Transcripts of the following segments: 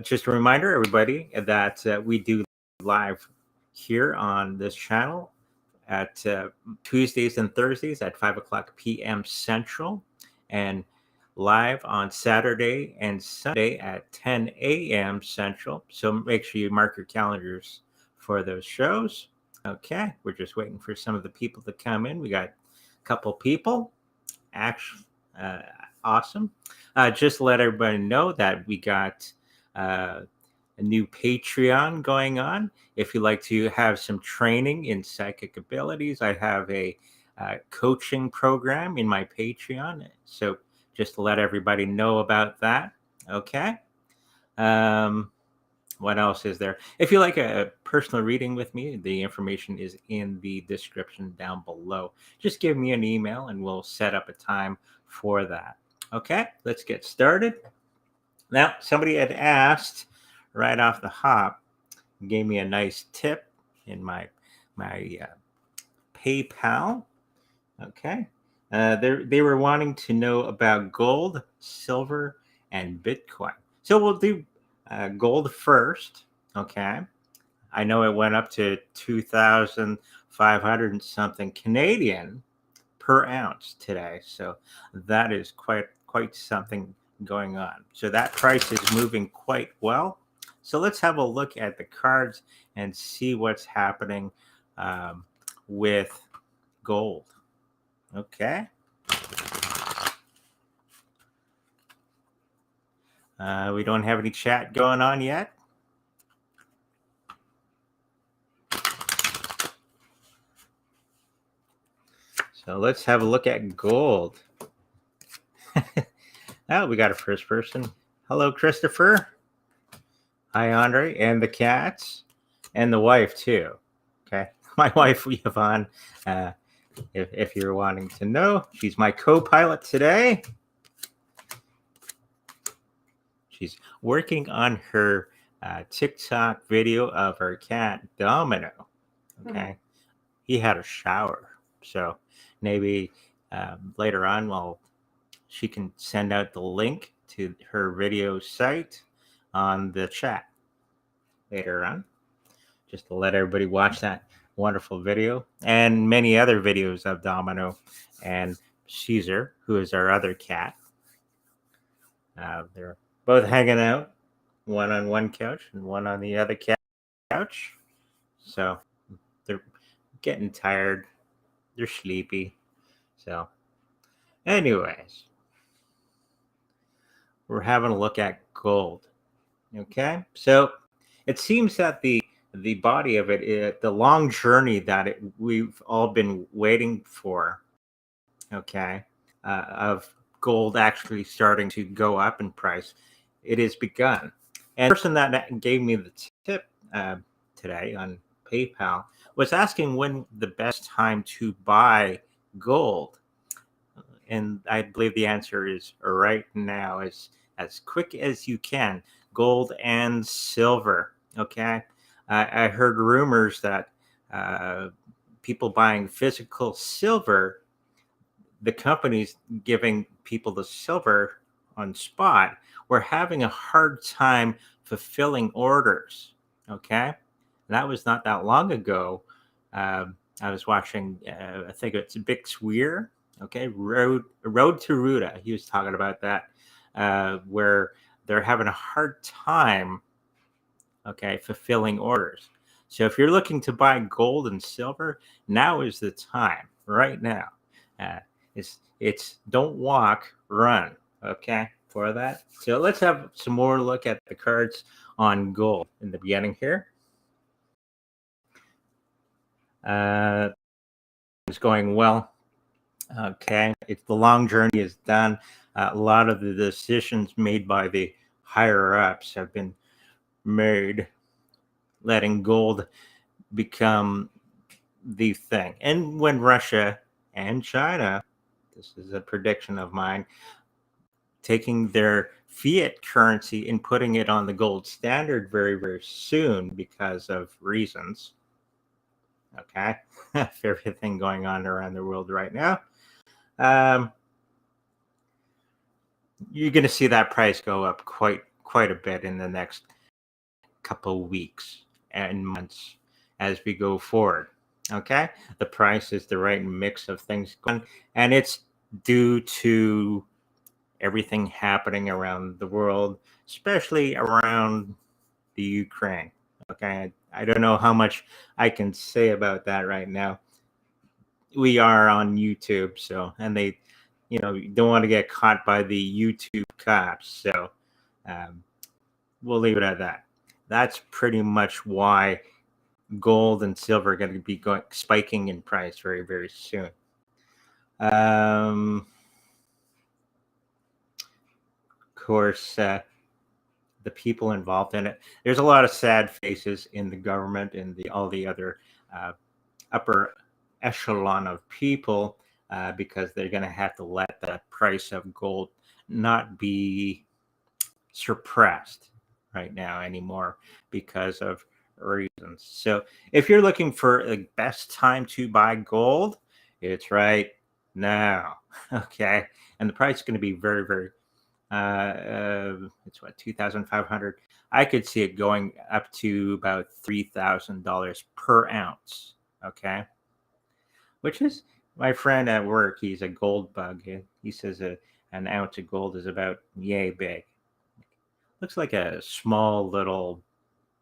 Just a reminder, everybody, that we do live here on this channel at Tuesdays and Thursdays at 5 o'clock p.m. Central, and live on Saturday and Sunday at 10 a.m. Central. So make sure you mark your calendars for those shows. Okay, we're just waiting for some of the people to come in. We got a couple people. Actually, awesome. Just to let everybody know that we got a new Patreon going on. If you'd like to have some training in psychic abilities, I have a coaching program in my Patreon. So just to let everybody know about that. Okay. What else is there? If you like a personal reading with me, the information is in the description down below. Just give me an email and we'll set up a time for that. Okay, let's get started. Now, somebody had asked right off the hop, gave me a nice tip in my PayPal. Okay, they were wanting to know about gold, silver, and Bitcoin. So we'll do gold first. Okay, I know it went up to 2,500 and something Canadian per ounce today, so that is quite something going on. So that price is moving quite well. So let's have a look at the cards and see what's happening with gold. Okay. We don't have any chat going on yet. So let's have a look at gold. Oh, we got a first person. Hello, Christopher. Hi, Andre, and the cats, and the wife too. Okay, my wife Yvonne. If you're wanting to know, she's my co-pilot today. She's working on her TikTok video of her cat Domino. Okay, he had a shower, so maybe later on, she can send out the link to her video site on the chat later on, just to let everybody watch that wonderful video and many other videos of Domino and Caesar, who is our other cat. They're both hanging out, one on one couch and one on the other couch. So they're getting tired. They're sleepy. So anyways, we're having a look at gold. Okay, so it seems that the body of it, the long journey that we've all been waiting for, okay, of gold actually starting to go up in price, it has begun. And the person that gave me the tip today on PayPal was asking when the best time to buy gold. And I believe the answer is right now, as quick as you can. Gold and silver. Okay, I heard rumors that people buying physical silver, the companies giving people the silver on spot, were having a hard time fulfilling orders. Okay, and that was not that long ago. I was watching, I think it's Big Swear. Okay, Road to Ruta. He was talking about that, where they're having a hard time, okay, fulfilling orders. So if you're looking to buy gold and silver, now is the time. Right now, it's don't walk, run. Okay, for that. So let's have some more look at the cards on gold in the beginning here. It's going well. Okay, the long journey is done. A lot of the decisions made by the higher ups have been made, letting gold become the thing. And when Russia and China, this is a prediction of mine, taking their fiat currency and putting it on the gold standard very, very soon because of reasons. Okay, everything going on around the world right now. You're going to see that price go up quite quite a bit in the next couple weeks and months as we go forward. Okay, the price is the right mix of things going, and it's due to everything happening around the world, especially around the Ukraine. Okay, I don't know how much I can say about that right now. We are on YouTube, so, and they, you don't want to get caught by the YouTube cops, so um, we'll leave it at that. That's pretty much why gold and silver are going to be going spiking in price very, very soon. Of course, the people involved in it. There's a lot of sad faces in the government and all the other uh, upper echelon of people because they're going to have to let the price of gold not be suppressed right now anymore because of reasons. So if you're looking for the best time to buy gold, it's right now. Okay. And the price is going to be very, very, it's what, 2,500. I could see it going up to about $3,000 per ounce. Okay. Which is, my friend at work, he's a gold bug. He says an ounce of gold is about yay big. Looks like a small little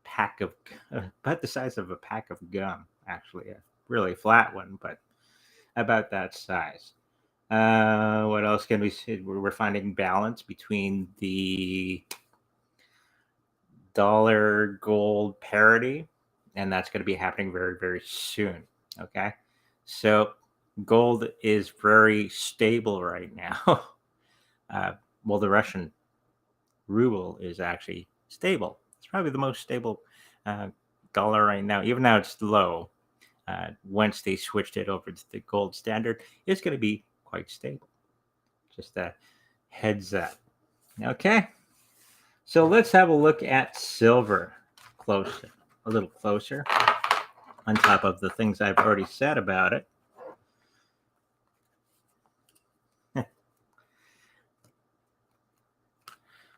pack of, about the size of a pack of gum, actually. A really flat one, but about that size. What else can we see? We're finding balance between the dollar gold parity, and that's going to be happening very, very soon. Okay. So gold is very stable right now. Well, the Russian ruble is actually stable. It's probably the most stable dollar right now. Even now it's low. Once they switched it over to the gold standard, it's going to be quite stable. Just a heads up. Okay. So let's have a look at silver closer, a little closer, on top of the things I've already said about it.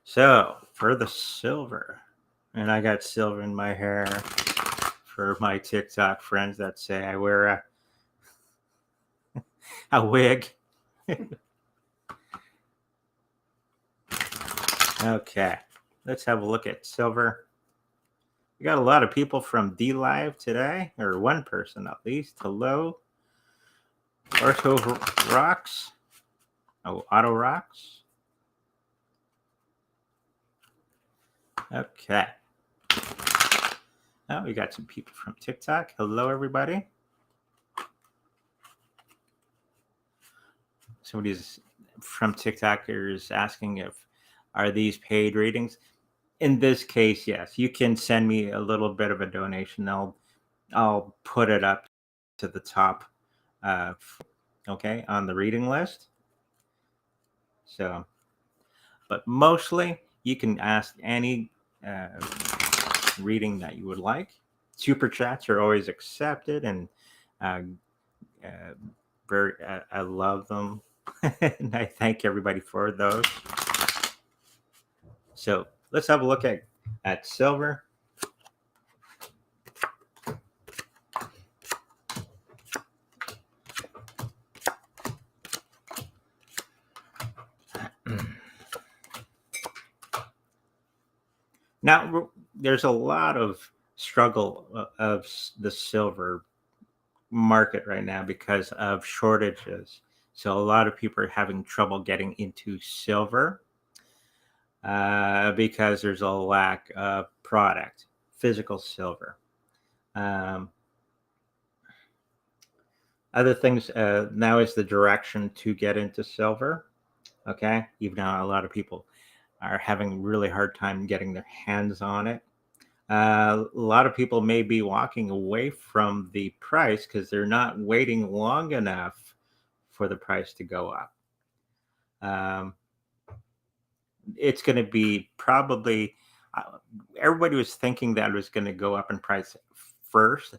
So for the silver, and I got silver in my hair for my TikTok friends that say I wear a wig. Okay, let's have a look at silver. We got a lot of people from D Live today, or one person at least. Hello, Auto Rocks. Oh, Auto Rocks. Okay. Oh, we got some people from TikTok. Hello, everybody. Somebody's from TikTok is asking if are these paid readings. In this case, yes. You can send me a little bit of a donation. I'll put it up to the top. Okay, on the reading list. So, but mostly you can ask any reading that you would like. Super chats are always accepted, and very I love them, and I thank everybody for those. So let's have a look at silver. Now, there's a lot of struggle of the silver market right now because of shortages. So a lot of people are having trouble getting into silver because there's a lack of product, physical silver. Other things now is the direction to get into silver. Okay, even though a lot of people are having really hard time getting their hands on it. A lot of people may be walking away from the price because they're not waiting long enough for the price to go up. It's going to be probably, everybody was thinking that it was going to go up in price first,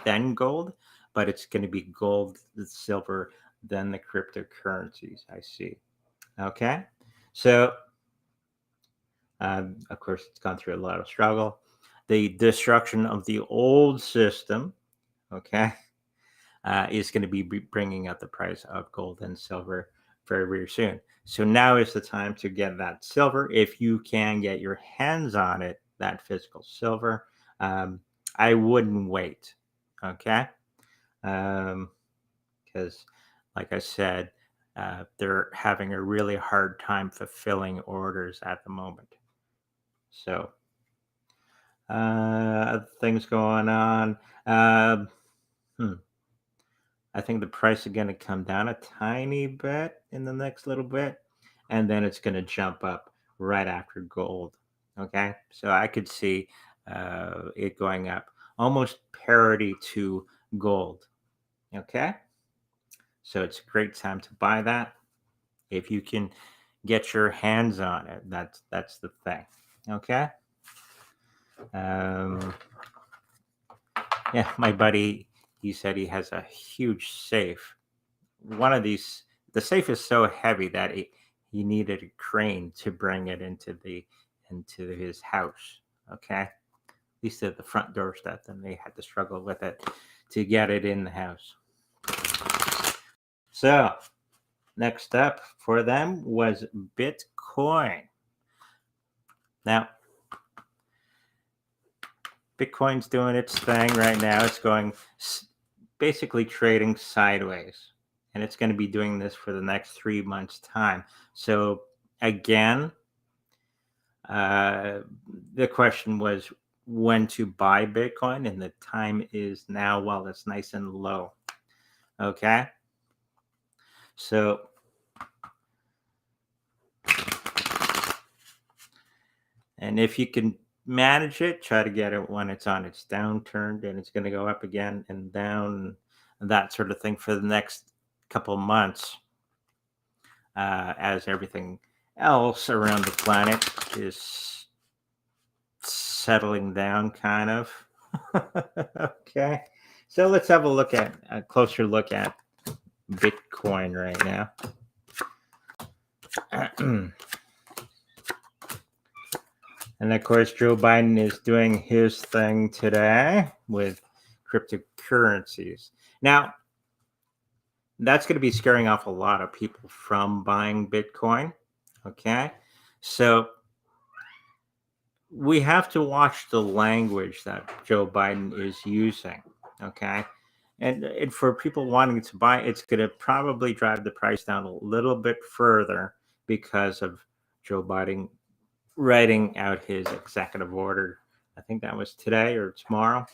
then gold, but it's going to be gold, silver, then the cryptocurrencies, I see. Okay, so Of course, it's gone through a lot of struggle. The destruction of the old system, okay, is going to be bringing up the price of gold and silver very, very soon. So now is the time to get that silver. If you can get your hands on it, that physical silver, I wouldn't wait, okay? Because, like I said, they're having a really hard time fulfilling orders at the moment. So, other things going on. Hmm. I think the price is going to come down a tiny bit in the next little bit, and then it's going to jump up right after gold. Okay, so I could see it going up almost parity to gold. Okay, so it's a great time to buy that if you can get your hands on it. That's the thing. Okay. Um, yeah, my buddy, he said he has a huge safe. One of these, the safe is so heavy that he needed a crane to bring it into his house. Okay, at least at the front doorstep. Then they had to struggle with it to get it in the house. So next up for them was Bitcoin. Now Bitcoin's doing its thing right now. It's going basically trading sideways, and it's going to be doing this for the next 3 months' time. So again, the question was when to buy Bitcoin, and the time is now while it's nice and low. Okay, so and if you can manage it, try to get it when it's on its downturn, and it's going to go up again and down, and that sort of thing for the next couple of months, as everything else around the planet is settling down, kind of. Okay, so let's have a closer look at Bitcoin right now. And of course, Joe Biden is doing his thing today with cryptocurrencies. Now, that's going to be scaring off a lot of people from buying Bitcoin. Okay. So we have to watch the language that Joe Biden is using. Okay. And for people wanting to buy, it's going to probably drive the price down a little bit further because of Joe Biden writing out his executive order. I think that was today or tomorrow,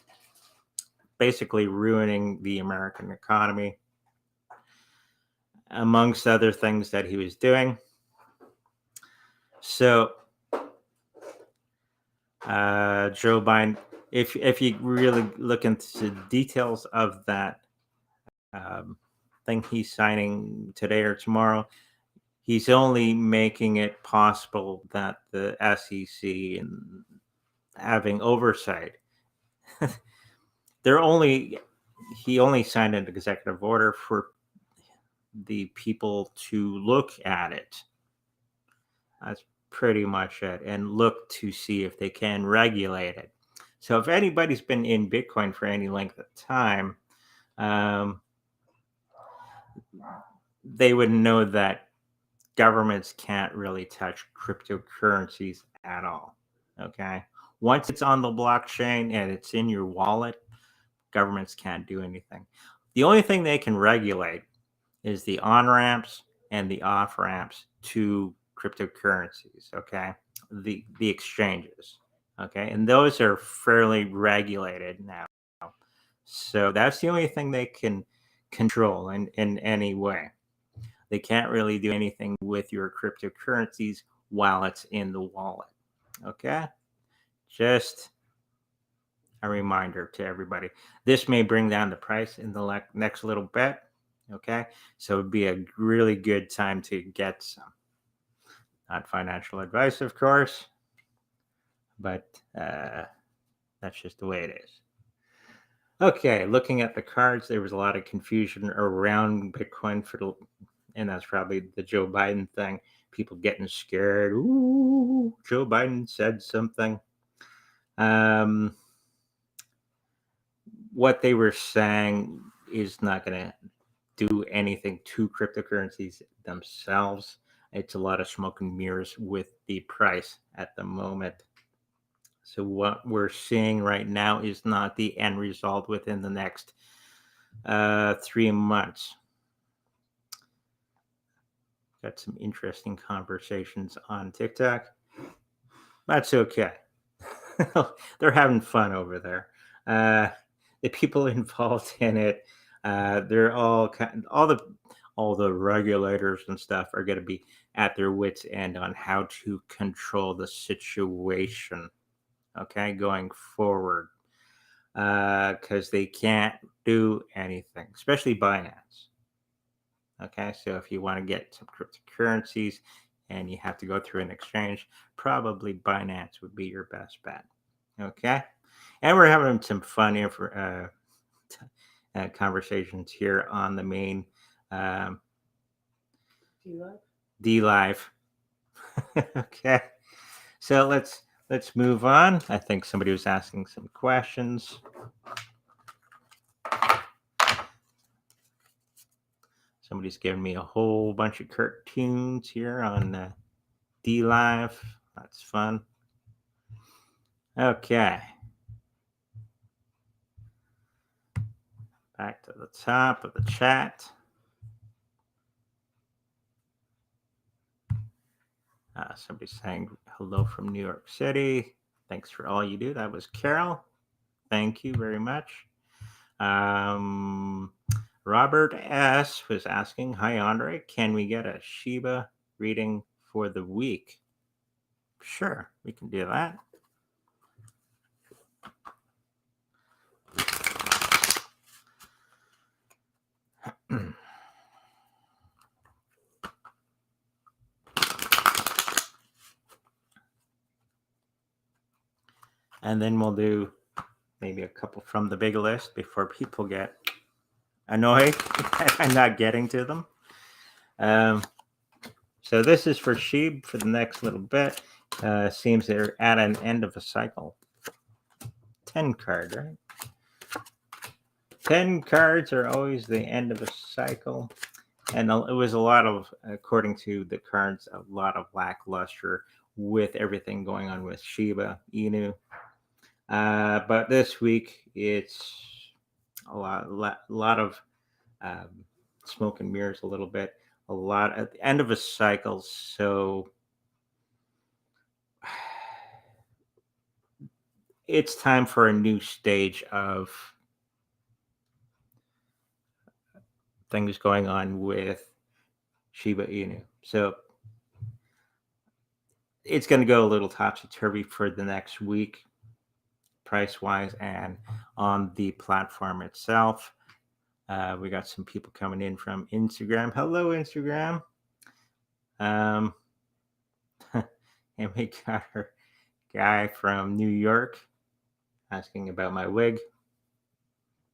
basically ruining the American economy, amongst other things that he was doing. So, Joe Biden, if you really look into the details of that thing he's signing today or tomorrow, he's only making it possible that the SEC and having oversight. He only signed an executive order for the people to look at it. That's pretty much it, and look to see if they can regulate it. So if anybody's been in Bitcoin for any length of time, they would know that governments can't really touch cryptocurrencies at all. Okay. Once it's on the blockchain and it's in your wallet, governments can't do anything. The only thing they can regulate is the on ramps and the off ramps to cryptocurrencies. Okay. The exchanges. Okay. And those are fairly regulated now. So that's the only thing they can control in any way. They can't really do anything with your cryptocurrencies while it's in the wallet. Okay. Just a reminder to everybody. This may bring down the price in the next little bit. Okay. So it'd be a really good time to get some. Not financial advice, of course, but that's just the way it is. Okay, looking at the cards, there was a lot of confusion around Bitcoin and that's probably the Joe Biden thing. people getting scared. Ooh, Joe Biden said something. What they were saying is not going to do anything to cryptocurrencies themselves. It's a lot of smoke and mirrors with the price at the moment. So what we're seeing right now is not the end result within the next 3 months. Got some interesting conversations on TikTok. That's okay. They're having fun over there. The people involved in it, they're all the regulators and stuff are going to be at their wits' end on how to control the situation. Okay, going forward, because they can't do anything, especially Binance. Okay, so if you want to get some cryptocurrencies and you have to go through an exchange, probably Binance would be your best bet. Okay, and we're having some fun conversations here on the main D Live. Okay, so let's move on. I think somebody was asking some questions. Somebody's giving me a whole bunch of cartoons here on D Live. That's fun. Okay. Back to the top of the chat. Somebody's saying hello from New York City. Thanks for all you do. That was Carol. Thank you very much. Robert S. was asking, hi, Andre, can we get a Shiba reading for the week? Sure, we can do that. And then we'll do maybe a couple from the big list before people get annoyed I'm not getting to them. So this is for Shiba for the next little bit. Seems they're at an end of a cycle. 10 card, right? 10 cards are always the end of a cycle. And it was a lot of, according to the cards, a lot of lackluster with everything going on with Shiba Inu. But this week, it's a lot of smoke and mirrors a little bit. A lot at the end of a cycle. So it's time for a new stage of things going on with Shiba Inu. So it's going to go a little topsy-turvy for the next week, price-wise and on the platform itself. We got some people coming in from Instagram. Hello, Instagram. And we got our guy from New York asking about my wig.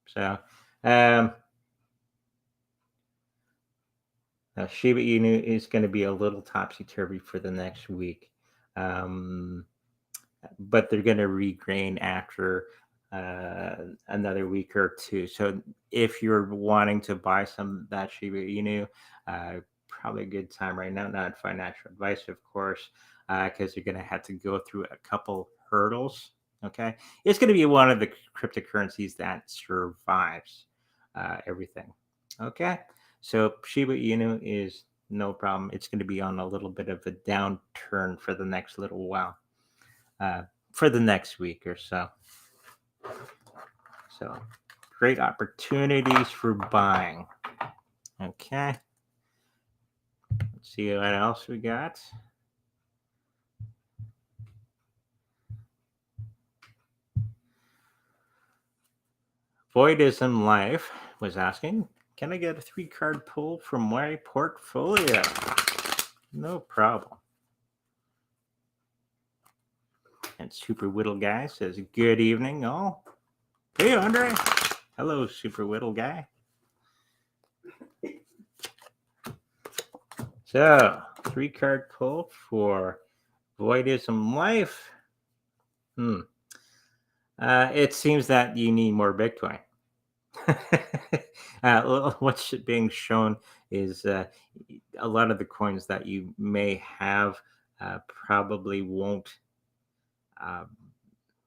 So, now Shiba Inu is going to be a little topsy-turvy for the next week. But they're going to regain after another week or two. So if you're wanting to buy some of that Shiba Inu, probably a good time right now. Not financial advice, of course, because you're going to have to go through a couple hurdles. Okay, it's going to be one of the cryptocurrencies that survives everything. Okay, so Shiba Inu is no problem. It's going to be on a little bit of a downturn for the next little while. For the next week or so. So great opportunities for buying. Okay. Let's see what else we got. Voidism Life was asking, can I get a 3-card pull from my portfolio? No problem. And Super Whittle Guy says, good evening, all. Hey, Andre. Hello, Super Whittle Guy. So, 3-card pull for Voidism Life. It seems that you need more Bitcoin. What's being shown is a lot of the coins that you may have probably won't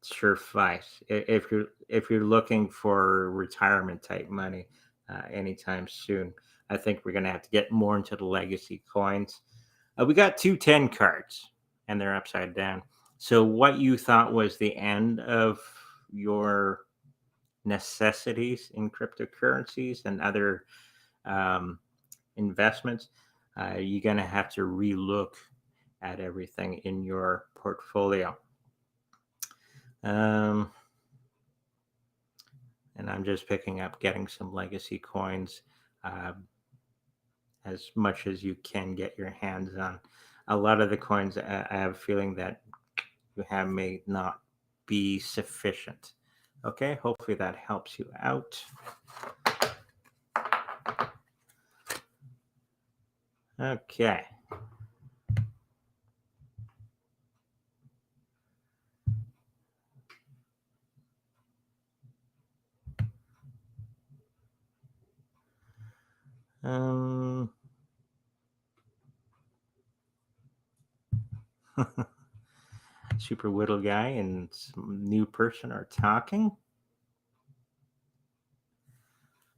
suffice if you're looking for retirement type money anytime soon. I think we're going to have to get more into the legacy coins. We got 2 10 cards, and they're upside down. So, what you thought was the end of your necessities in cryptocurrencies and other investments, you're going to have to relook at everything in your portfolio. And I'm just picking up getting some legacy coins as much as you can get your hands on. A lot of the coins I have a feeling that you have may not be sufficient. Okay, hopefully that helps you out. Okay. Super Whittle guy and some new person are talking.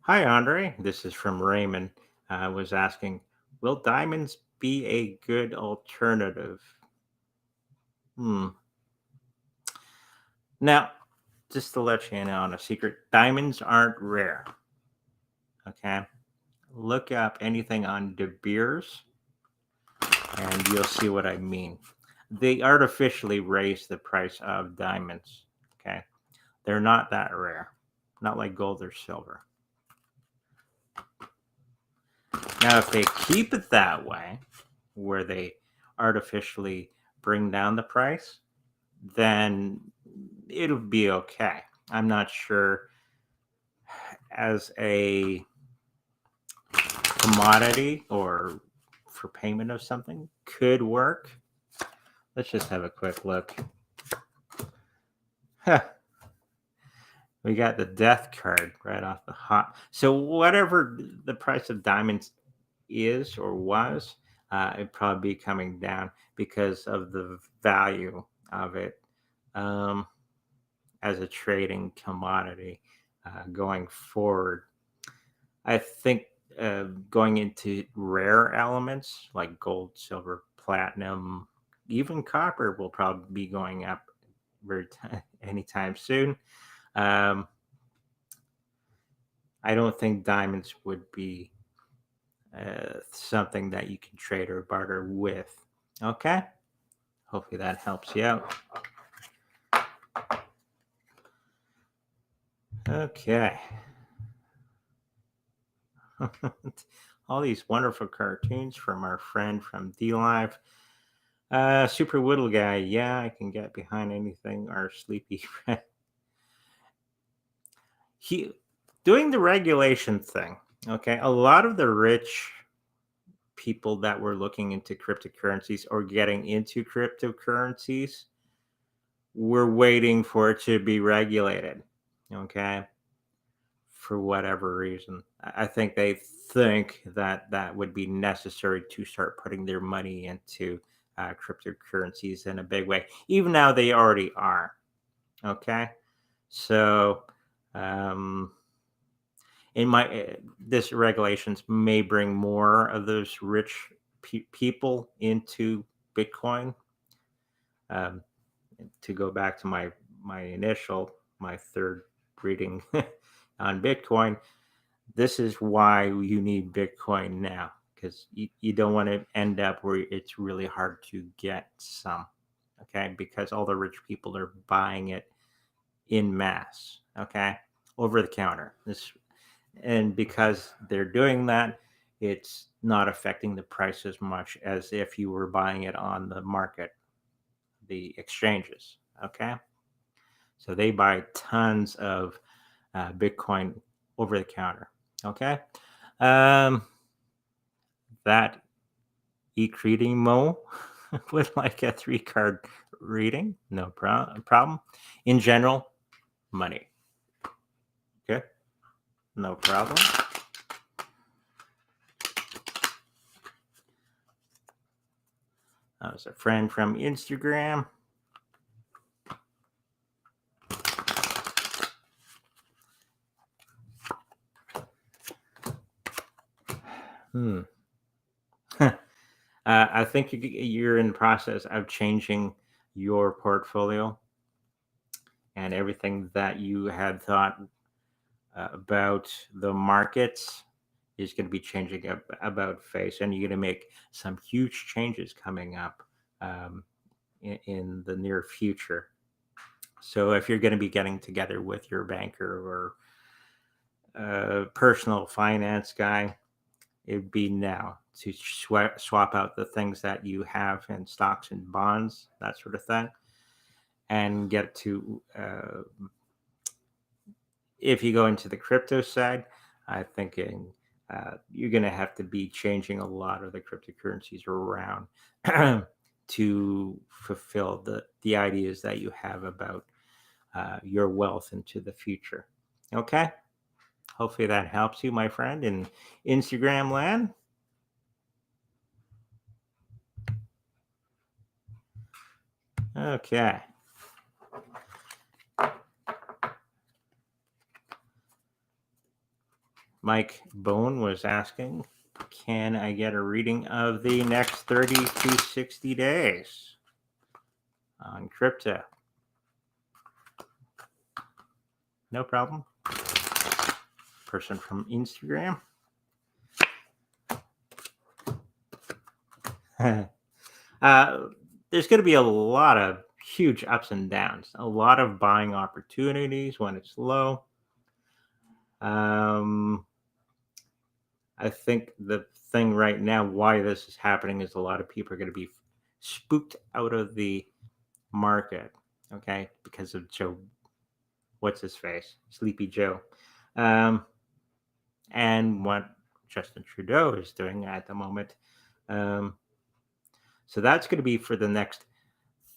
Hi, Andre. This is from Raymond. Was asking, will diamonds be a good alternative? Now, just to let you know on a secret, diamonds aren't rare. Okay? Look up anything on De Beers and you'll see what I mean. They artificially raise the price of diamonds. Okay? They're not that rare, not like gold or silver. Now, if they keep it that way, where they artificially bring down the price, then it'll be okay. I'm not sure as a commodity or for payment of something could work. Let's just have a quick look. We got the death card right off the hop. So whatever the price of diamonds is or was, it'd probably be coming down because of the value of it as a trading commodity going forward. I think going into rare elements like gold, silver, platinum, even copper will probably be going up anytime soon. I don't think diamonds would be something that you can trade or barter with. Okay? Hopefully that helps you out. Okay. All these wonderful cartoons from our friend from D-Live. Super Whittle guy. Yeah, I can get behind anything. Our sleepy friend. He doing the regulation thing. Okay, a lot of the rich people that were looking into cryptocurrencies or getting into cryptocurrencies were waiting for it to be regulated. Okay, for whatever reason, I think they think that that would be necessary to start putting their money into cryptocurrencies in a big way. Even now, they already are. Okay, so in my this regulations may bring more of those rich people into Bitcoin. To go back to my third reading on Bitcoin, this is why you need Bitcoin now, because you don't want to end up where it's really hard to get some. Okay, because all the rich people are buying it in mass. Okay, over the counter. And because they're doing that, it's not affecting the price as much as if you were buying it on the market, the exchanges. Okay, so they buy tons of Bitcoin over the counter. Okay, that Mo would like a 3-card reading. No problem. In general, money. Okay, no problem. That was a friend from Instagram. I think you're in the process of changing your portfolio, and everything that you had thought about the markets is going to be changing about face, and you're going to make some huge changes coming up in the near future. So if you're going to be getting together with your banker or personal finance guy, it'd be now to swap out the things that you have in stocks and bonds, that sort of thing, and get to if you go into the crypto side, I think you're going to have to be changing a lot of the cryptocurrencies around to fulfill the ideas that you have about your wealth into the future. Okay. Hopefully that helps you, my friend, in Instagram land. Okay. Mike Bone was asking, can I get a reading of the next 30 to 60 days on crypto? No problem. Person from Instagram. There's going to be a lot of huge ups and downs, a lot of buying opportunities when it's low. I think the thing right now, why this is happening, is a lot of people are going to be spooked out of the market, okay, because of Joe, what's his face, Sleepy Joe, and what Justin Trudeau is doing at the moment. So that's going to be for the next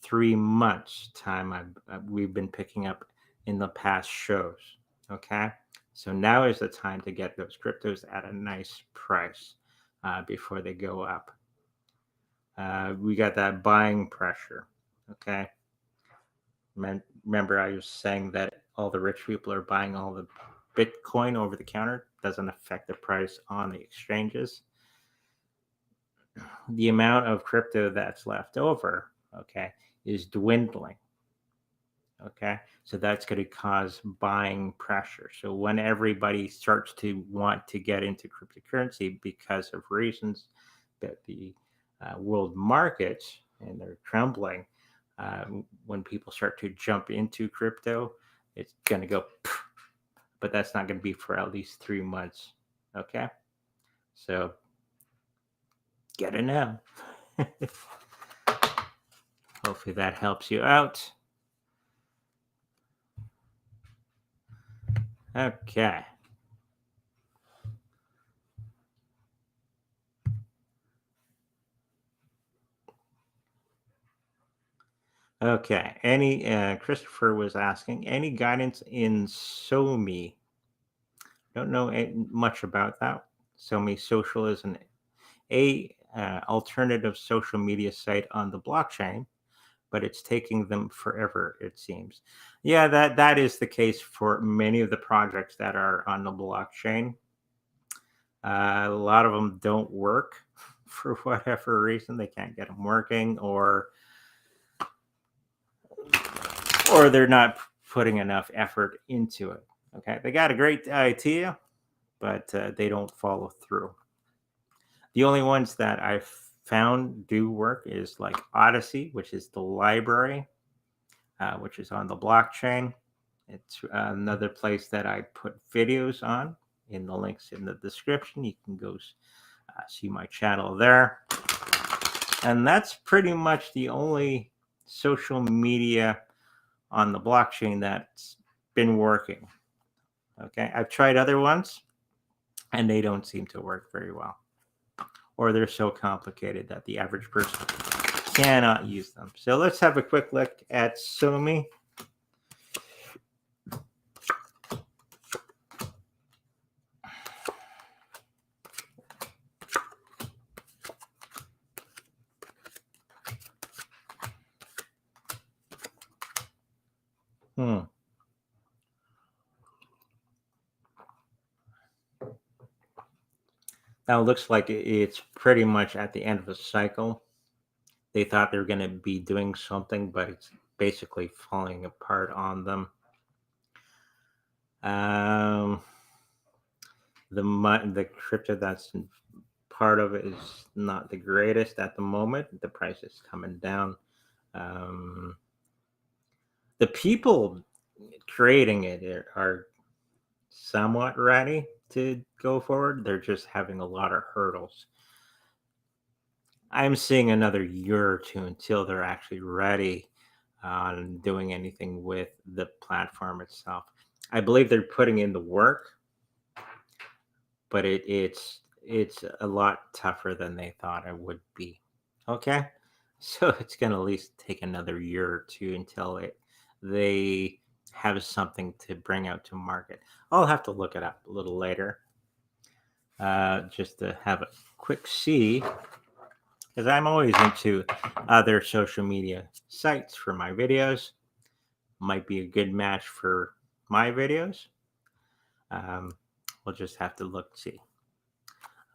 3 months time we've been picking up in the past shows. Okay, so now is the time to get those cryptos at a nice price before they go up. We got that buying pressure. Okay, remember I was saying that all the rich people are buying all the Bitcoin over the counter. Doesn't affect the price on the exchanges. The amount of crypto that's left over, okay, is dwindling. Okay, so that's going to cause buying pressure. So when everybody starts to want to get into cryptocurrency because of reasons that the world markets and they're trembling, when people start to jump into crypto, it's going to go, but that's not going to be for at least 3 months. Okay, so get it now. Hopefully that helps you out. Okay. Okay. Christopher was asking, any guidance in Somee? Don't know much about that. Somee Social is an alternative social media site on the blockchain, but it's taking them forever, it seems. Yeah, that is the case for many of the projects that are on the blockchain. A lot of them don't work for whatever reason. They can't get them working, or they're not putting enough effort into it. Okay, they got a great idea, but they don't follow through. The only ones that I've found do work is like Odyssey, which is the library, which is on the blockchain. It's another place that I put videos on in the links in the description. You can go see my channel there. And that's pretty much the only social media on the blockchain that's been working. Okay, I've tried other ones and they don't seem to work very well, or they're so complicated that the average person cannot use them. So let's have a quick look at Somee. Now it looks like it's pretty much at the end of the cycle. They thought they were going to be doing something, but it's basically falling apart on them. The crypto that's part of it is not the greatest at the moment. The price is coming down. The people creating it are somewhat ready to go forward. They're just having a lot of hurdles. I'm seeing another year or two until they're actually ready on doing anything with the platform itself. I believe they're putting in the work, but it's a lot tougher than they thought it would be. Okay, so it's going to at least take another year or two until they have something to bring out to market. I'll have to look it up a little later, just to have a quick see, because I'm always into other social media sites for my videos. Might be a good match for my videos. We'll just have to look, see.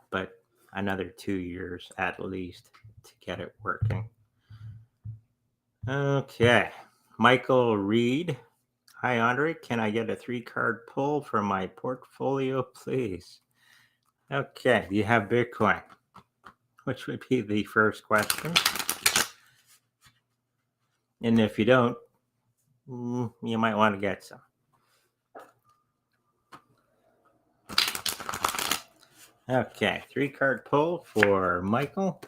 But another 2 years at least to get it working. Okay. Michael Reed. Hi, Andre. Can I get a 3-card pull for my portfolio, please? Okay. Do you have Bitcoin? Which would be the first question. And if you don't, you might want to get some. Okay, 3-card pull for Michael.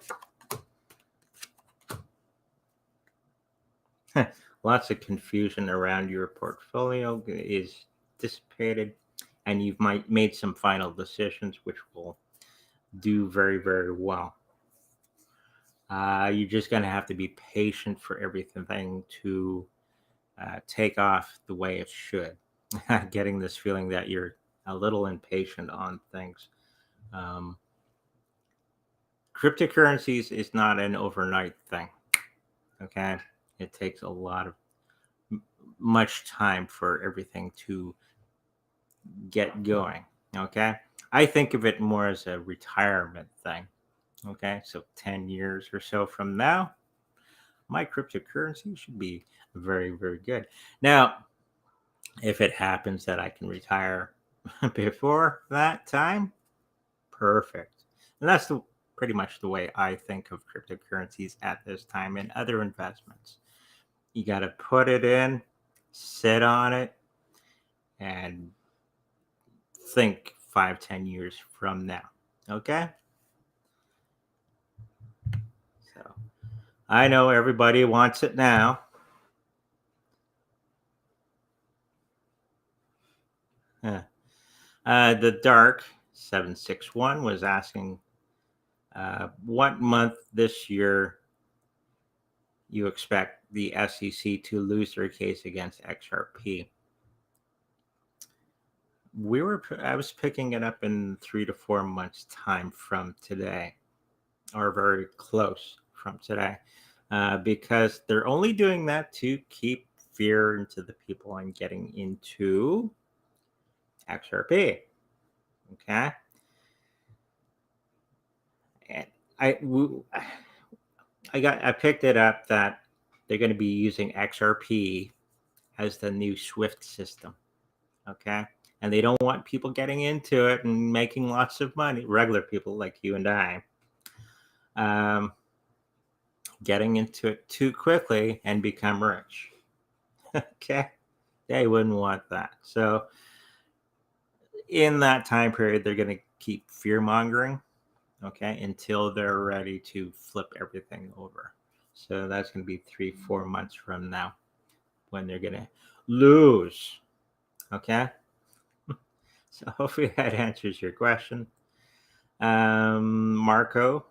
Lots of confusion around your portfolio is dissipated, and you've made some final decisions which will do very, very well. You're just going to have to be patient for everything to take off the way it should. Getting this feeling that you're a little impatient on things. Cryptocurrencies is not an overnight thing. Okay, it takes a lot of much time for everything to get going. Okay, I think of it more as a retirement thing. Okay, so 10 years or so from now, my cryptocurrency should be very, very good. Now, if it happens that I can retire before that time, perfect. And that's pretty much the way I think of cryptocurrencies at this time and other investments. You got to put it in, sit on it, and think 5-10 years from now. Okay? So I know everybody wants it now. The Dark 761 was asking what month this year you expect the SEC to lose their case against XRP. I was picking it up in 3 to 4 months time from today, or very close from today, because they're only doing that to keep fear into the people and getting into XRP. Okay. And I picked it up that they're going to be using XRP as the new SWIFT system. Okay. And they don't want people getting into it and making lots of money, regular people like you and I, getting into it too quickly and become rich. Okay. They wouldn't want that. So in that time period, they're going to keep fear mongering, okay, until they're ready to flip everything over. So that's going to be 3-4 months from now when they're going to lose. Okay. So hopefully that answers your question. Marco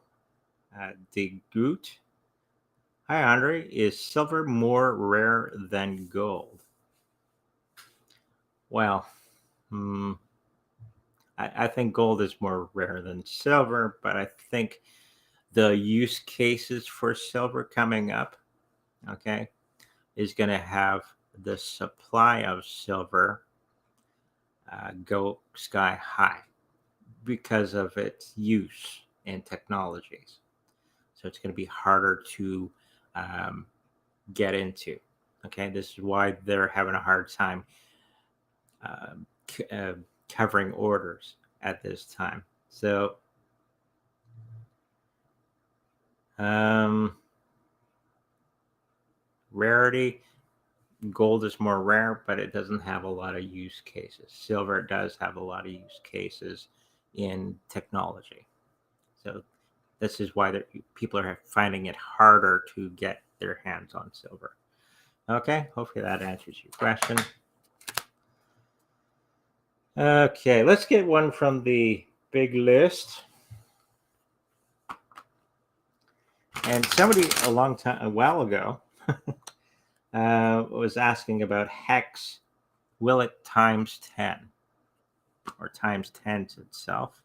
de Groot. Hi, Andre. Is silver more rare than gold? Well, hmm, I think gold is more rare than silver, but I think the use cases for silver coming up, okay, is going to have the supply of silver go sky high because of its use in technologies. So it's going to be harder to um, get into. Okay, this is why they're having a hard time um, covering orders at this time. So um, rarity, gold is more rare, but it doesn't have a lot of use cases. Silver does have a lot of use cases in technology. So this is why people are finding it harder to get their hands on silver. Okay, hopefully that answers your question. Okay, let's get one from the big list. And somebody a while ago was asking about hex. Will it times 10 or times 10 to itself?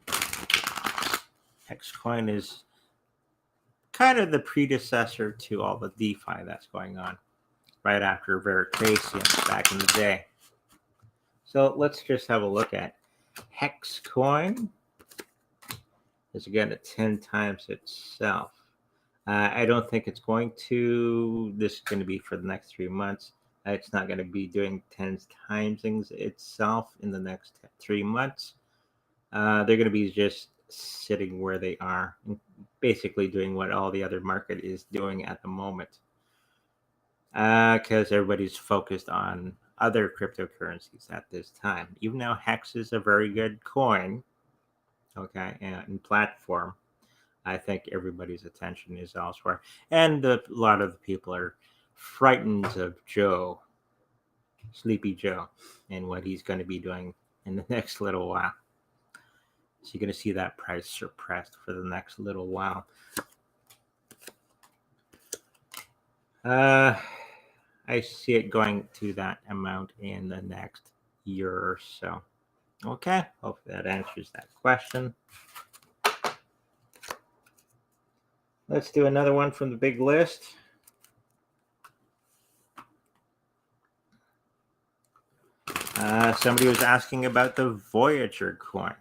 Hex coin is kind of the predecessor to all the DeFi that's going on right after Veritasium back in the day. So let's just have a look at hex coin. Is again at 10 times itself. I don't think it's going to. This is going to be for the next 3 months. It's not going to be doing 10 timesings itself in the next 3 months. They're going to be just sitting where they are, basically doing what all the other market is doing at the moment. Because everybody's focused on other cryptocurrencies at this time. Even though Hex is a very good coin, okay, and platform, I think everybody's attention is elsewhere. And a lot of the people are frightened of Joe, Sleepy Joe, and what he's going to be doing in the next little while. So you're going to see that price suppressed for the next little while. I see it going to that amount in the next year or so. Okay, hopefully that answers that question. Let's do another one from the big list. Somebody was asking about the Voyager coin.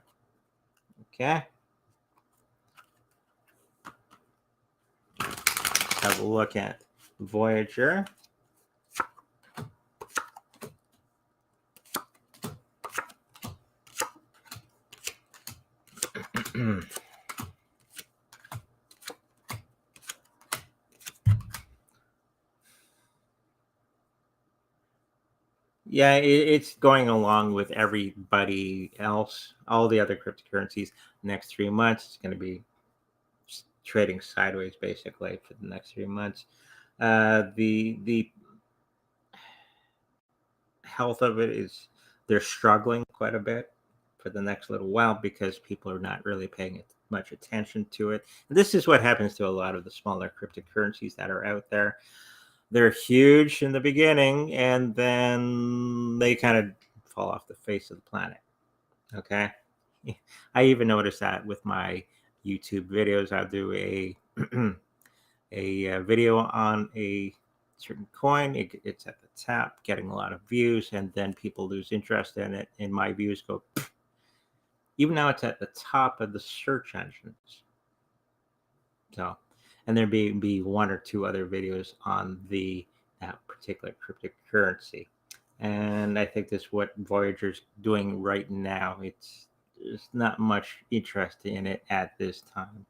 Okay. Let's have a look at Voyager. Yeah, it's going along with everybody else. All the other cryptocurrencies. Next 3 months, it's going to be trading sideways basically for the next 3 months. The health of it is they're struggling quite a bit for the next little while because people are not really paying much attention to it. And this is what happens to a lot of the smaller cryptocurrencies that are out there. They're huge in the beginning and then they kind of fall off the face of the planet. Okay. I even noticed that with my YouTube videos. I'll do a a video on a certain coin. It's at the top, getting a lot of views, and then people lose interest in it, and my views go. Even now, it's at the top of the search engines. So, and there be one or two other videos on that particular cryptocurrency, and I think that's what Voyager's doing right now. There's not much interest in it at this time.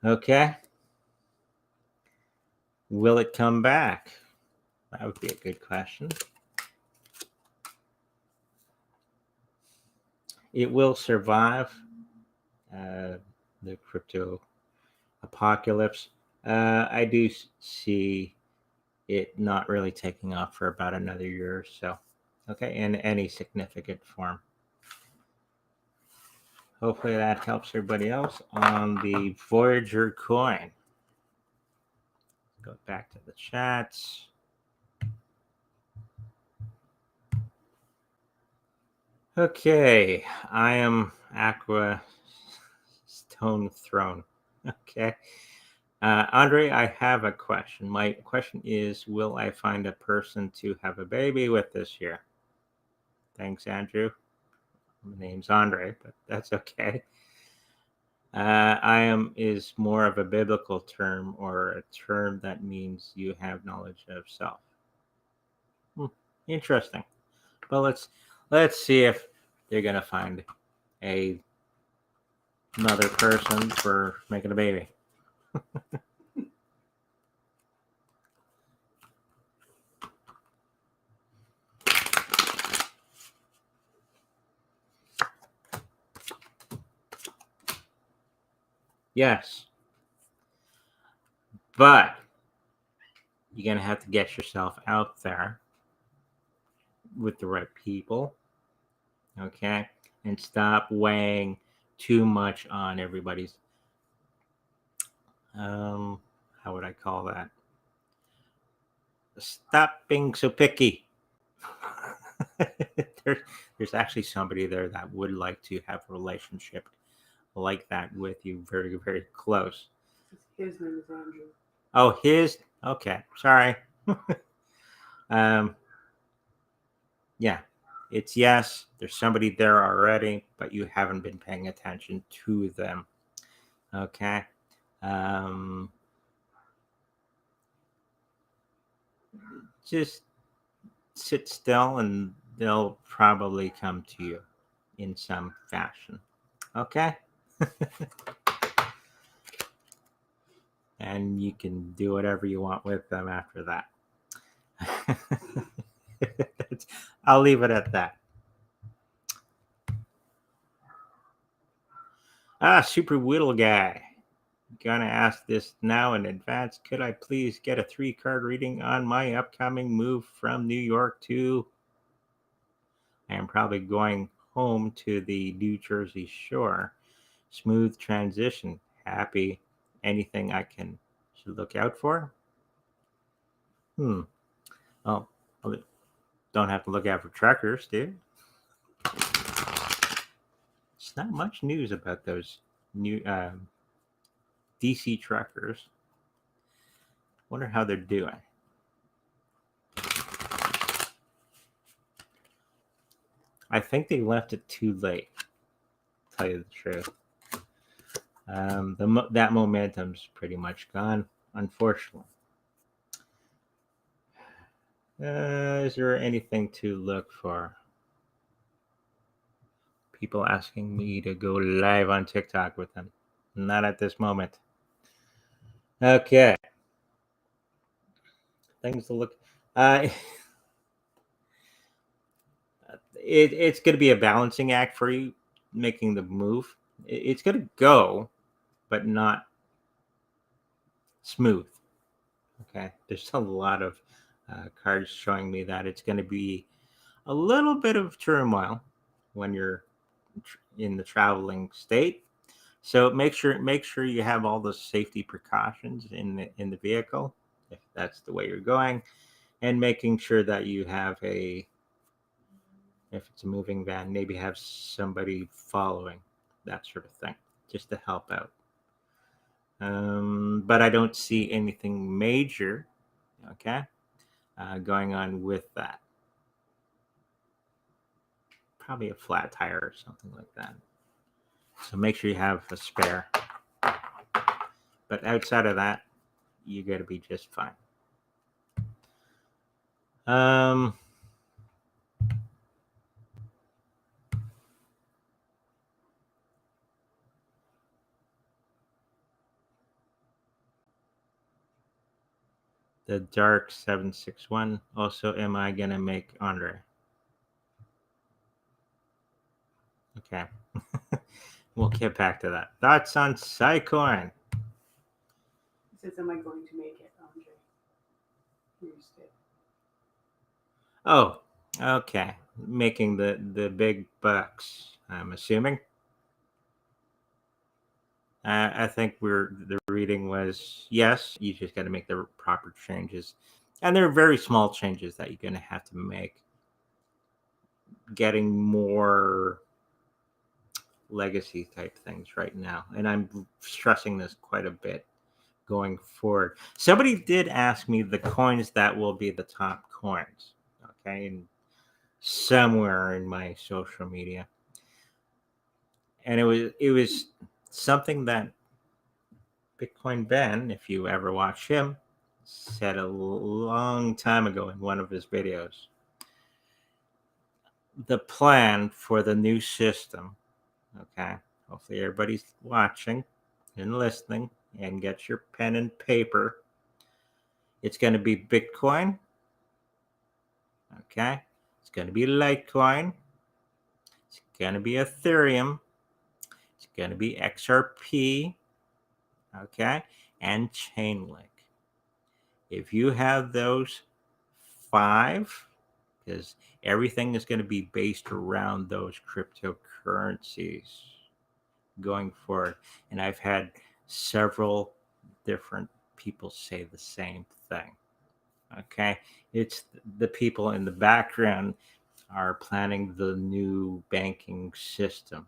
Okay. Will it come back? That would be a good question. It will survive the crypto apocalypse. I do see it not really taking off for about another year or so. Okay, in any significant form. Hopefully that helps everybody else on the Voyager coin. Go back to the chats. Okay, I am Aqua Stone Throne. Okay. Andre, I have a question. My question is, will I find a person to have a baby with this year? Thanks, Andrew. My name's Andre, but that's okay. I am is more of a biblical term or a term that means you have knowledge of self. Interesting. Well, let's see if they're gonna find another person for making a baby. Yes, but you're gonna have to get yourself out there with the right people, okay, and stop weighing too much on everybody's. How would I call that? Stop being so picky. there's, there's actually somebody there that would like to have a relationship like that with you, very, very close. His name is Andrew. Oh, his? Okay, sorry. Yeah, it's yes. There's somebody there already, but you haven't been paying attention to them. Okay. Um, just sit still and they'll probably come to you in some fashion. Okay. And you can do whatever you want with them after that. I'll leave it at that. Super Whittle guy. Gonna ask this now in advance. Could I please get a 3-card reading on my upcoming move from New York to? I am probably going home to the New Jersey shore. Smooth transition. Happy. Anything I should look out for? Oh, well, don't have to look out for truckers, dude. It's not much news about those new DC truckers. Wonder how they're doing. I think they left it too late. To tell you the truth, that momentum's pretty much gone, unfortunately. Is there anything to look for? People asking me to go live on TikTok with them. Not at this moment. Okay. Things to look. It's going to be a balancing act for you making the move. It's going to go, but not smooth. Okay. There's a lot of cards showing me that it's going to be a little bit of turmoil when you're in the traveling state. So make sure you have all the safety precautions in the vehicle if that's the way you're going, and making sure that you have if it's a moving van, maybe have somebody following, that sort of thing, just to help out. But I don't see anything major, okay, going on with that. Probably a flat tire or something like that. So make sure you have a spare. But outside of that, you got to be just fine. The Dark 761. Also, am I gonna make Andre? Okay. We'll get back to that. Thoughts on Saicoin? He says, am I going to make it, Andre? Oh, okay. Making the big bucks, I'm assuming. I think the reading was yes, you just got to make the proper changes, and they're very small changes that you're going to have to make. Getting more legacy type things right now, and I'm stressing this quite a bit going forward. Somebody did ask me the coins that will be the top coins, okay, and somewhere in my social media, and it was something that Bitcoin Ben, if you ever watch him, said a long time ago in one of his videos. The plan for the new system, okay, hopefully everybody's watching and listening and get your pen and paper. It's going to be Bitcoin, okay, it's going to be Litecoin, it's going to be Ethereum, it's going to be XRP, okay, and Chainlink. If you have those five, because everything is going to be based around those cryptocurrencies going forward. And I've had several different people say the same thing. Okay. It's the people in the background are planning the new banking system.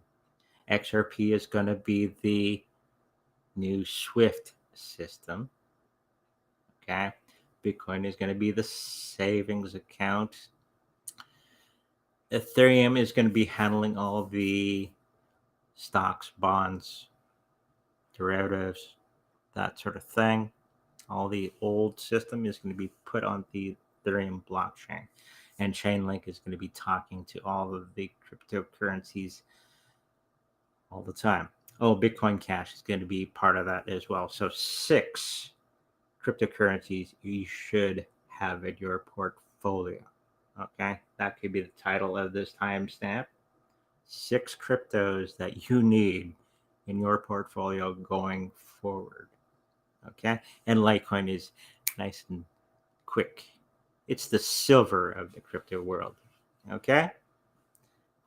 XRP is going to be the new SWIFT system. Okay. Bitcoin is going to be the savings account. Ethereum is going to be handling all the stocks, bonds, derivatives, that sort of thing. All the old system is going to be put on the Ethereum blockchain. And Chainlink is going to be talking to all of the cryptocurrencies all the time. Oh, Bitcoin Cash is going to be part of that as well. So 6 cryptocurrencies you should have in your portfolio. Okay, that could be the title of this timestamp. 6 cryptos that you need in your portfolio going forward. Okay, and Litecoin is nice and quick. It's the silver of the crypto world. Okay,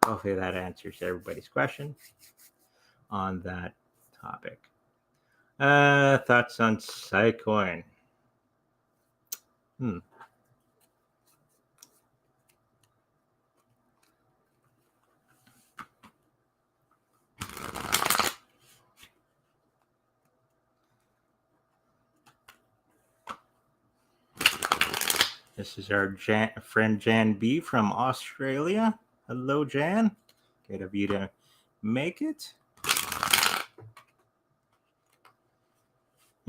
hopefully that answers everybody's question on that topic. Thoughts on Saicoin? This is our friend Jan B from Australia. Hello, Jan. Good of you to make it.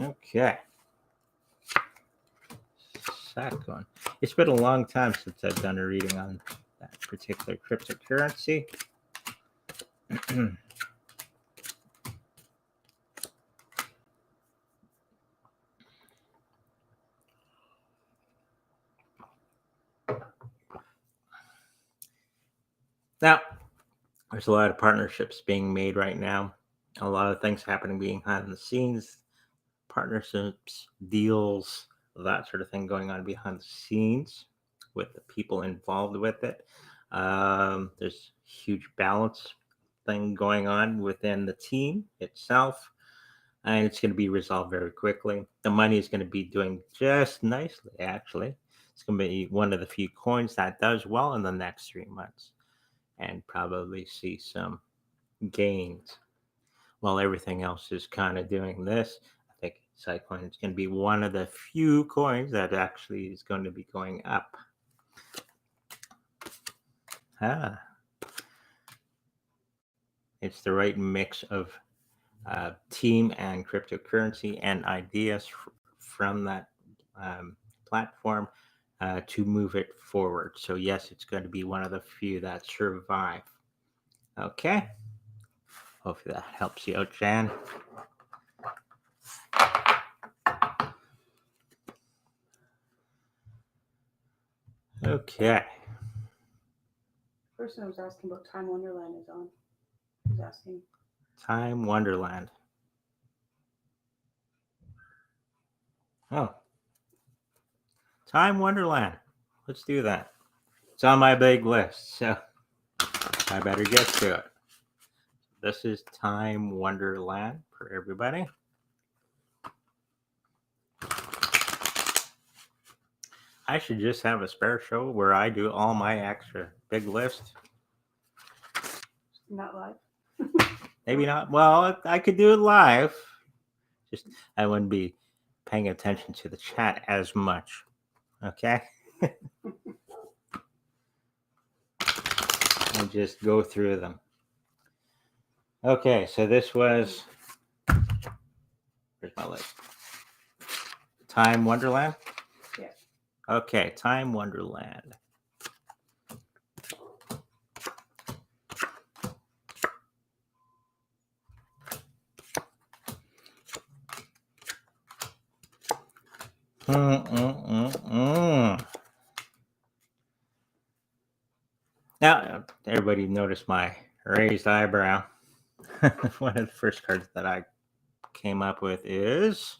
Okay. Saicoin. It's been a long time since I've done a reading on that particular cryptocurrency. Now, there's a lot of partnerships being made right now. A lot of things happening behind the scenes, partnerships, deals, that sort of thing going on behind the scenes with the people involved with it. There's huge balance thing going on within the team itself, and it's going to be resolved very quickly. The money is going to be doing just nicely, actually. It's going to be one of the few coins that does well in the next 3 months and probably see some gains while everything else is kind of doing this. I think Saicoin is going to be one of the few coins that actually is going to be going up. It's the right mix of team and cryptocurrency and ideas from that platform to move it forward. So yes, it's going to be one of the few that survive. Okay. Hopefully that helps you out, Jan. Okay. Person was asking about Time Wonderland is on. Who's asking? Time Wonderland. Oh. Time Wonderland. Let's do that. It's on my big list, so I better get to it. This is Time Wonderland for everybody. I should just have a spare show where I do all my extra big list. Not live. Maybe not. Well, I could do it live. Just I wouldn't be paying attention to the chat as much. Okay? I'll just go through them. Okay, so this was, where's my list? Time Wonderland? Yeah. Okay, Time Wonderland. Now, everybody noticed my raised eyebrow. One of the first cards that I came up with is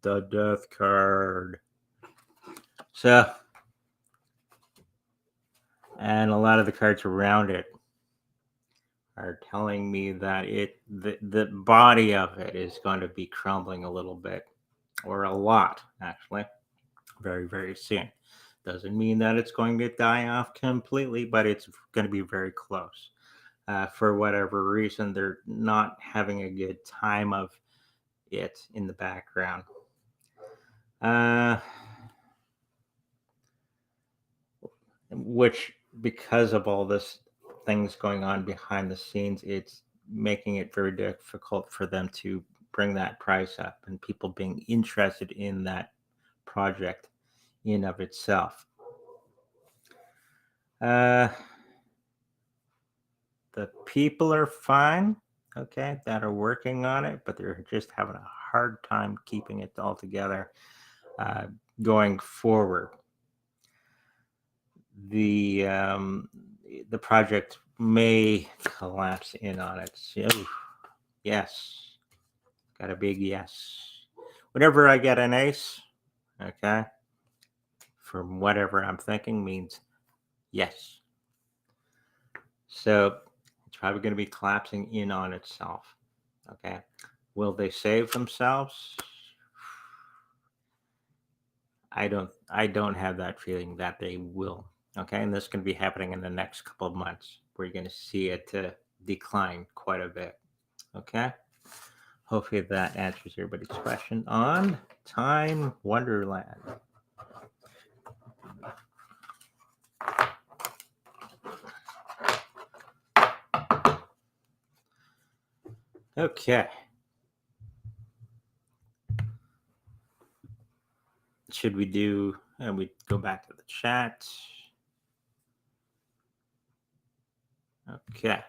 the Death card. So, and a lot of the cards around it are telling me that the body of it is going to be crumbling a little bit, or a lot, actually, very, very soon. Doesn't mean that it's going to die off completely, but it's going to be very close. For whatever reason, they're not having a good time of it in the background. Which, because of all this things going on behind the scenes, it's making it very difficult for them to bring that price up and people being interested in that project in of itself. The people are fine, okay, that are working on it, but they're just having a hard time keeping it all together going forward. The project may collapse in on it. So, yes, got a big yes. Whenever I get an ace, okay, from whatever I'm thinking means yes. So it's probably going to be collapsing in on itself. Okay, will they save themselves? I don't have that feeling that they will. Okay, and this is going to be happening in the next couple of months. We're going to see it decline quite a bit. Okay, hopefully that answers everybody's question on Time Wonderland. Okay. Should we do, and we go back to the chat. Okay.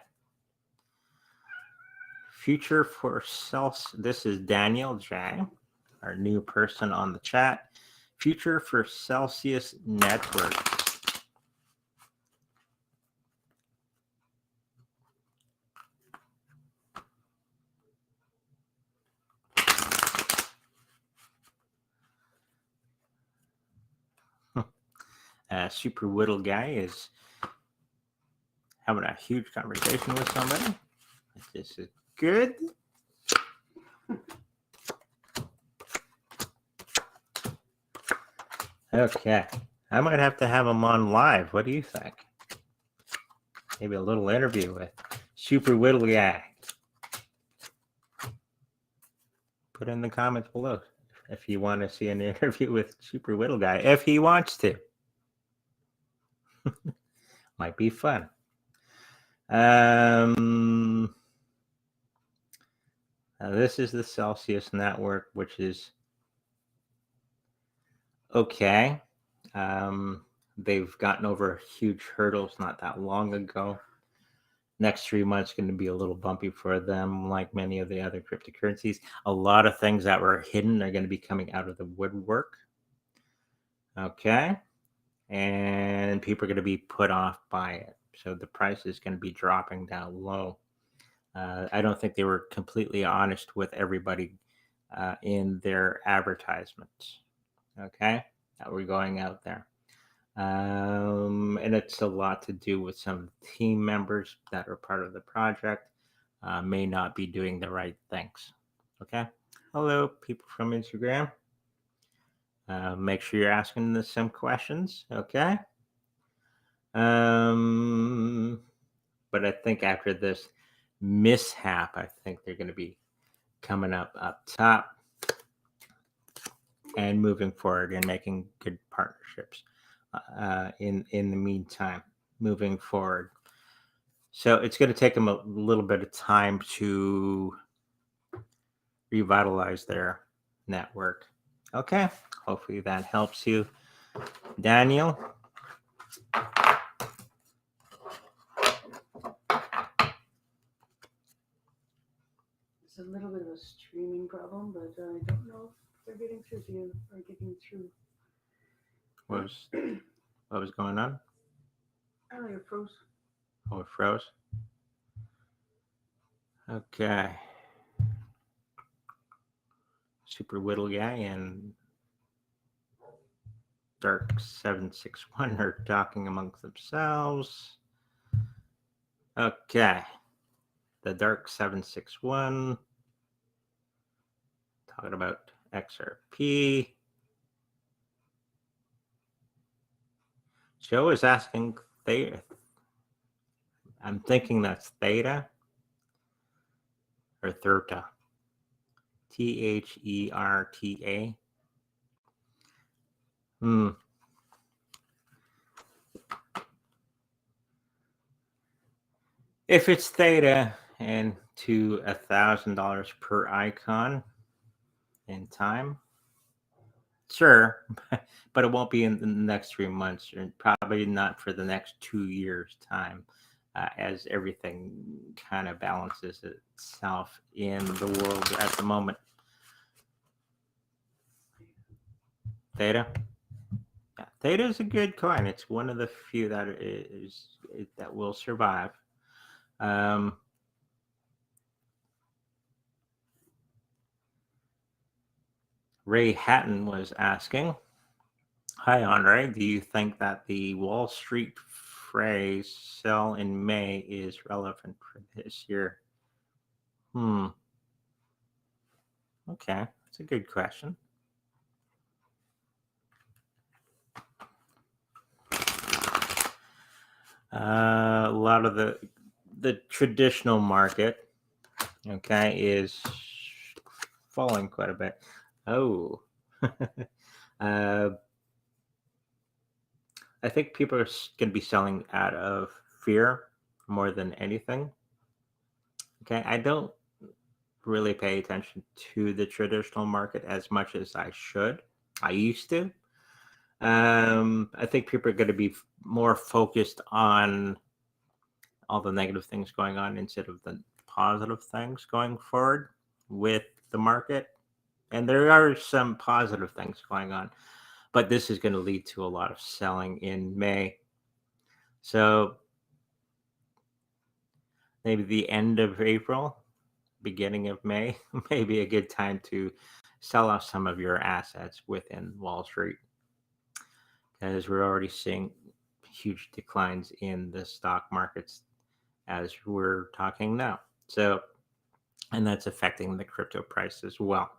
Future for Celsius. This is Daniel J, our new person on the chat. Future for Celsius Network. Super Whittle guy is having a huge conversation with somebody. This is good. Okay. I might have to have him on live. What do you think? Maybe a little interview with Super Whittle guy. Put in the comments below if you want to see an interview with Super Whittle guy, if he wants to. Might be fun. This is the Celsius network, which is okay. They've gotten over huge hurdles not that long ago. Next 3 months going to be a little bumpy for them, like many of the other cryptocurrencies. A lot of things that were hidden are going to be coming out of the woodwork. Okay. And people are going to be put off by it. So the price is going to be dropping down low. I don't think they were completely honest with everybody in their advertisements. Okay. That were going out there. And it's a lot to do with some team members that are part of the project. may not be doing the right things. Okay. Hello, people from Instagram. Make sure you're asking some questions. Okay. But I think after this mishap, I think they're going to be coming up top and moving forward and making good partnerships in the meantime, moving forward. So it's going to take them a little bit of time to revitalize their network. Okay. Hopefully that helps you, Daniel. It's a little bit of a streaming problem, but I don't know if they're getting through to you or getting through. What was going on? Oh, you're froze. Oh, it froze. Okay. Super Whittle Guy and Dark 761 are talking amongst themselves. Okay. The Dark 761 talking about XRP. Joe is asking Theta. I'm thinking that's Theta or Theta. Therta. If it's Theta and to $1,000 per icon in time, sure, but it won't be in the next 3 months, and probably not for the next 2 years' time, as everything kind of balances itself in the world at the moment. Theta. Yeah, Theta is a good coin. It's one of the few that that will survive. Ray Hatton was asking, "Hi, Andre. Do you think that the Wall Street phrase 'sell in May' is relevant for this year?" Okay, that's a good question. A lot of the traditional market, okay, is falling quite a bit. Oh, I think people are going to be selling out of fear more than anything. Okay, I don't really pay attention to the traditional market as much as I should. I used to. I think people are going to be more focused on all the negative things going on instead of the positive things going forward with the market. And there are some positive things going on, but this is going to lead to a lot of selling in May. So maybe the end of April, beginning of May, may be a good time to sell off some of your assets within Wall Street, because we're already seeing huge declines in the stock markets as we're talking now. So, and that's affecting the crypto price as well.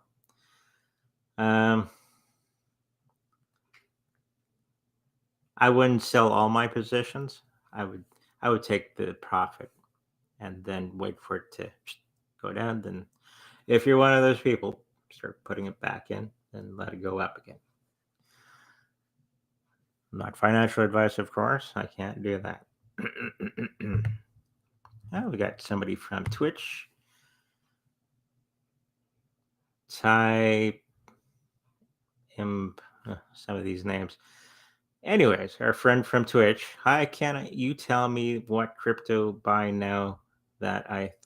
I wouldn't sell all my positions. I would take the profit and then wait for it to go down. Then, if you're one of those people, start putting it back in and let it go up again. Not financial advice, of course. I can't do that. Oh, we got somebody from Twitch. Type some of these names. Anyways, our friend from Twitch. Hi, can you tell me what crypto buy now that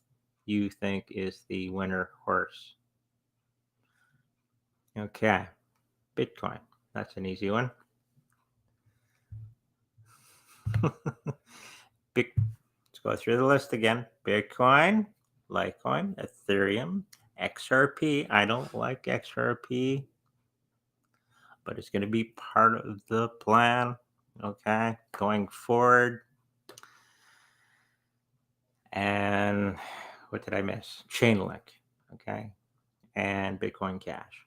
you think is the winner horse? Okay, Bitcoin. That's an easy one. Let's go through the list again. Bitcoin, Litecoin, Ethereum, XRP. I don't like XRP, but it's going to be part of the plan. Okay, going forward. And what did I miss? Chainlink, okay, and Bitcoin Cash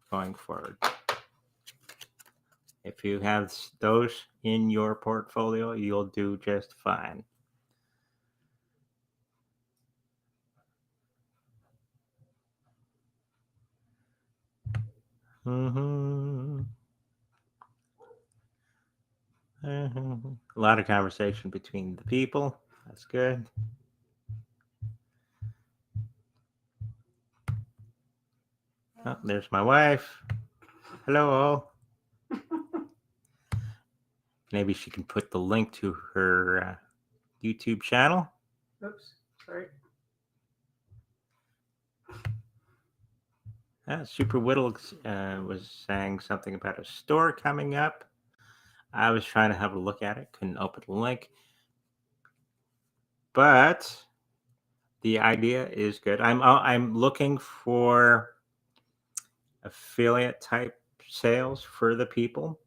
going forward. If you have those in your portfolio, you'll do just fine. Mm-hmm. Mm-hmm. A lot of conversation between the people. That's good. Oh, there's my wife. Hello, all. Maybe she can put the link to her YouTube channel. Oops, sorry. Super Whittle was saying something about a store coming up. I was trying to have a look at it, couldn't open the link. But the idea is good. I'm looking for affiliate type sales for the people.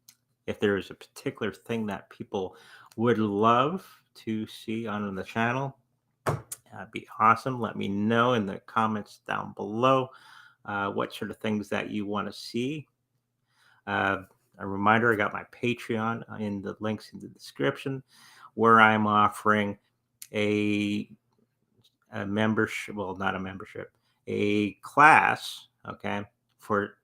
If there is a particular thing that people would love to see on the channel, that'd be awesome. Let me know in the comments down below what sort of things that you want to see. A reminder, I got my Patreon in the links in the description, where I'm offering a membership, well, not a membership, a class, okay, for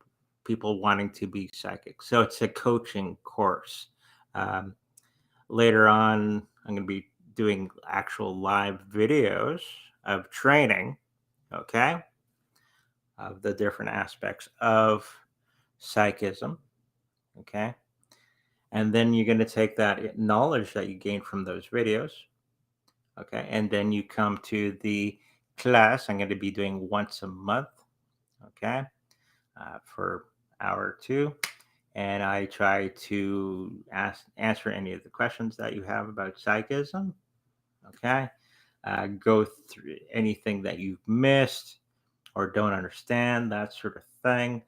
people wanting to be psychic. So it's a coaching course. Later on, I'm going to be doing actual live videos of training, okay, of the different aspects of psychism, okay. And then you're going to take that knowledge that you gain from those videos, okay, and then you come to the class I'm going to be doing once a month, okay, for an hour or two. And I try to answer any of the questions that you have about psychism, okay, go through anything that you've missed or don't understand, that sort of thing.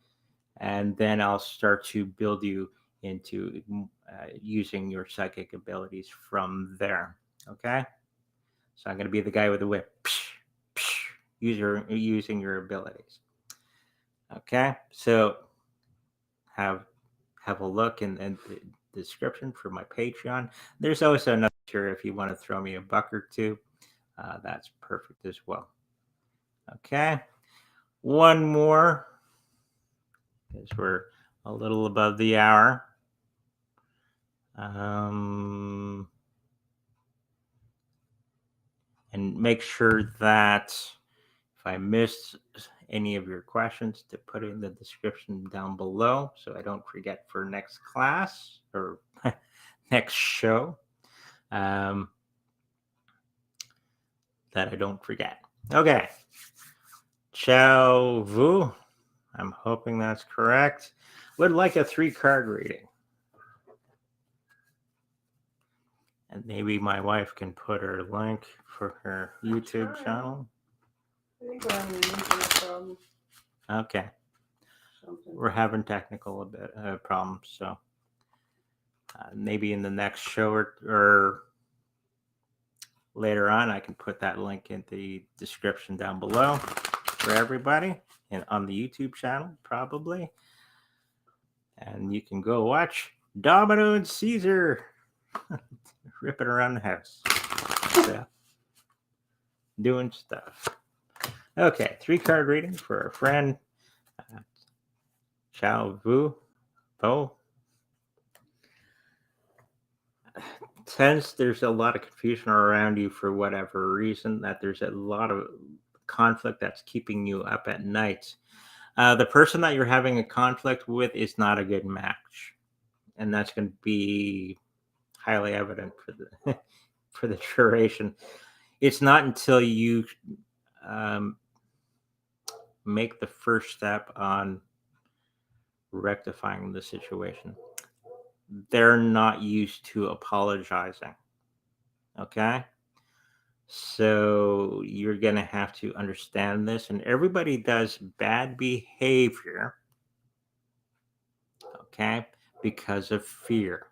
And then I'll start to build you into using your psychic abilities from there, okay. So I'm going to be the guy with the whip, using your abilities. Okay, so have a look in the description for my Patreon. There's also another tier if you want to throw me a buck or two. That's perfect as well. Okay, one more, because we're a little above the hour. And make sure that if I missed any of your questions, to put it in the description down below so I don't forget for next class or next show, that I don't forget. Okay. Ciao Vu. I'm hoping that's correct. Would like a 3-card reading. And maybe my wife can put her link for her YouTube channel. I think we're having an internet problem. Okay. Something. We're having technical problems, so maybe in the next show or later on, I can put that link in the description down below for everybody, and on the YouTube channel probably. And you can go watch Domino and Caesar ripping around the house, so, doing stuff. Okay, 3-card reading for our friend Chao Vu. Bo. Since there's a lot of confusion around you for whatever reason, that there's a lot of conflict that's keeping you up at night. The person that you're having a conflict with is not a good match, and that's going to be highly evident for the for the duration. It's not until you make the first step on rectifying the situation. They're not used to apologizing. Okay. So you're going to have to understand this. And everybody does bad behavior, okay, because of fear.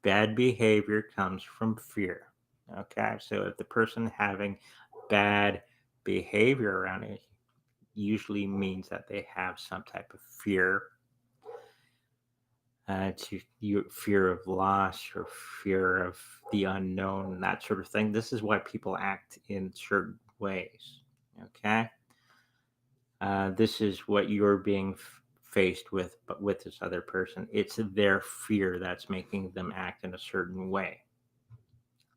Bad behavior comes from fear. Okay. So if the person having bad behavior around it usually means that they have some type of fear, fear of loss or fear of the unknown, that sort of thing. This is why people act in certain ways. Okay. This is what you're being faced with, but with this other person. It's their fear that's making them act in a certain way.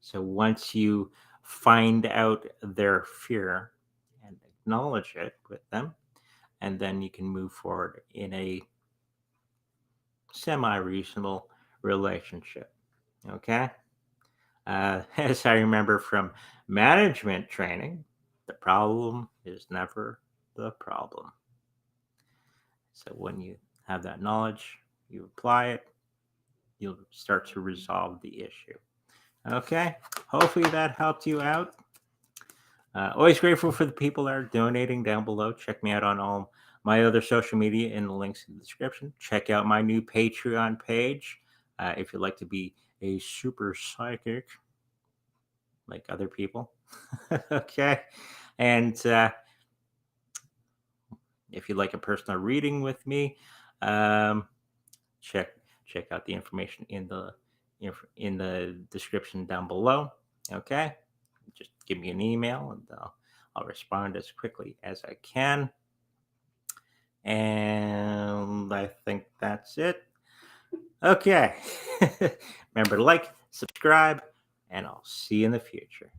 So once you find out their fear and acknowledge it with them, and then you can move forward in a semi-reasonable relationship. Okay. As I remember from management training, the problem is never the problem. So when you have that knowledge, you apply it, you'll start to resolve the issue. Okay. Hopefully that helped you out. Always grateful for the people that are donating down below. Check me out on all my other social media in the links in the description. Check out my new Patreon page if you'd like to be a super psychic like other people. Okay. And if you'd like a personal reading with me, check out the information in the description down below. Okay. Just give me an email and I'll respond as quickly as I can. And I think that's it. Okay. Remember to like, subscribe, and I'll see you in the future.